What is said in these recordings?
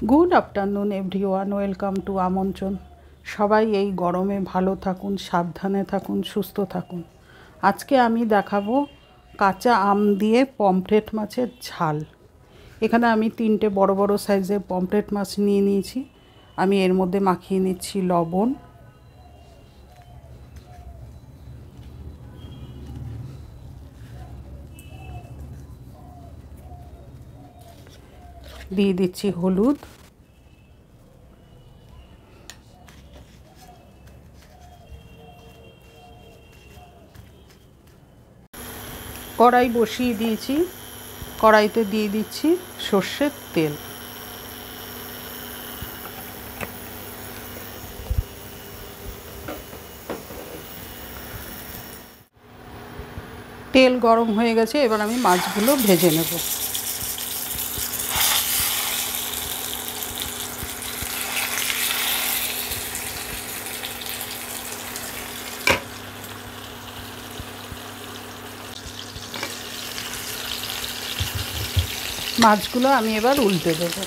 Good afternoon everyone, welcome to আমন্ত্রণ। সবাই এই গরমে ভালো থাকুন, সাবধানে থাকুন, সুস্থ থাকুন। আজকে আমি দেখাবো কাঁচা আম দিয়ে পমফ্রেট মাছের ঝাল। এখানে আমি 3টে বড় বড় সাইজের পমফ্রেট মাছ নিয়ে নিয়েছি। আমি এর মধ্যে মাখিয়ে নিচ্ছি লবণ, দিয়ে দিচ্ছি হলুদ, কড়াই বসিয়ে দিয়েছি। কড়াইতে দিয়ে দিচ্ছি সর্ষের তেল। তেল গরম হয়ে গেছে, এবার আমি মাছগুলো ভেজে নেব। মাছগুলো আমি এবার উল্টে দেবো।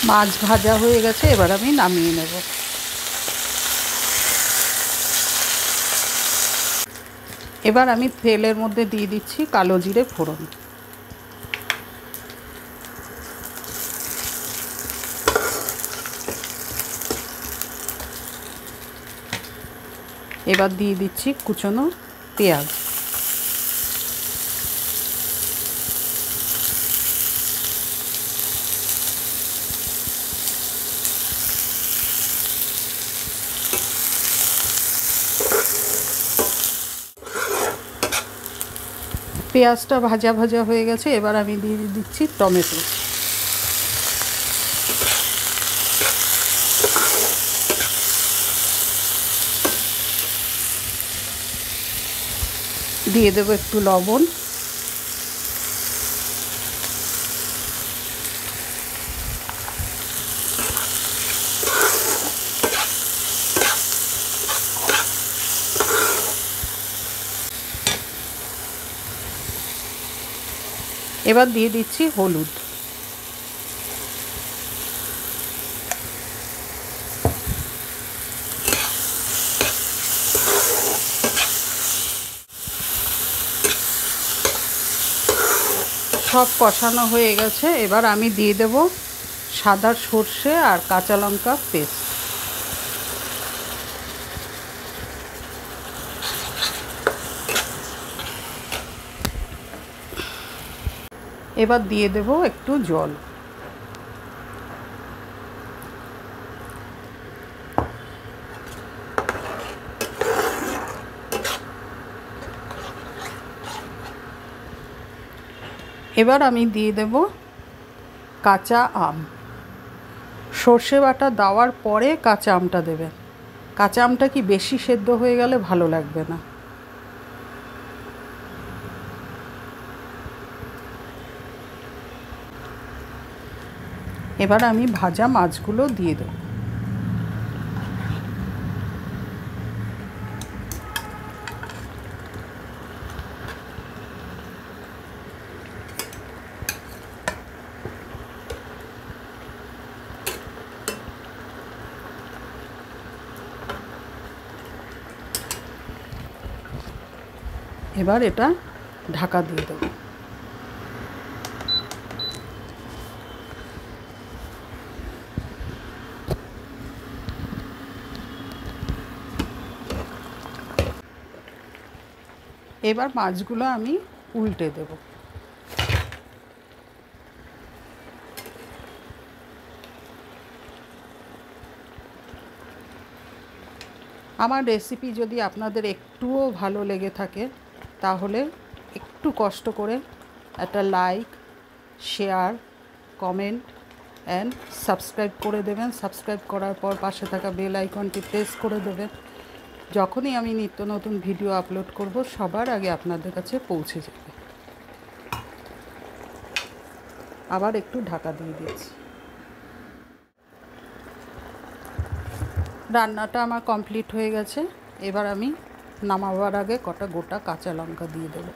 মাছ ভাজা হয়ে গেছে, এবার আমি নামিয়ে নেব। এবার আমি তেলের মধ্যে দিয়ে দিচ্ছি কালো জিরে ফোড়ন। এবার দিয়ে দিচ্ছি কুচনো পেঁয়াজ। পেঁয়াজটা ভাজা ভাজা হয়ে গেছে, এবার আমি দিয়ে দিচ্ছি টমেটো। দিয়ে দেবো একটু লবণ, এবার দিয়ে দিচ্ছি হলুদ। সব কষানো হয়ে গেছে, এবার আমি দিয়ে দেব সাদা সর্ষে আর কাঁচা লঙ্কা পেস্ট। এবার দিয়ে দেব একটু জল। এবার আমি দিয়ে দেব কাঁচা আম। সর্ষে বাটা দেওয়ার পরে কাঁচা আমটা দেবেন। কাঁচা আমটা কি বেশি সেদ্ধ হয়ে গেলে ভালো লাগবে না। এবার আমি ভাজা মাছগুলো দিয়ে দেব। এবার এটা ঢাকা দিয়ে দেব। এবার মাছগুলো আমি উল্টে দেব। আমার রেসিপি যদি আপনাদের একটুও ভালো লেগে থাকে তাহলে একটু কষ্ট করে একটা like, share, comment and subscribe করে দেবেন। সাবস্ক্রাইব করার পর পাশে থাকা বেল আইকনটি প্রেস করে দেবেন। যখনই আমি নিত্য নতুন ভিডিও আপলোড করব সবার আগে আপনাদের কাছে পৌঁছে যাবে। আবার একটু ঢাকা দিয়ে দিয়েছি। রান্নাটা আমার কমপ্লিট হয়ে গেছে। এবার আমি নামাবার আগে কটা গোটা কাঁচা লঙ্কা দিয়ে দেবো।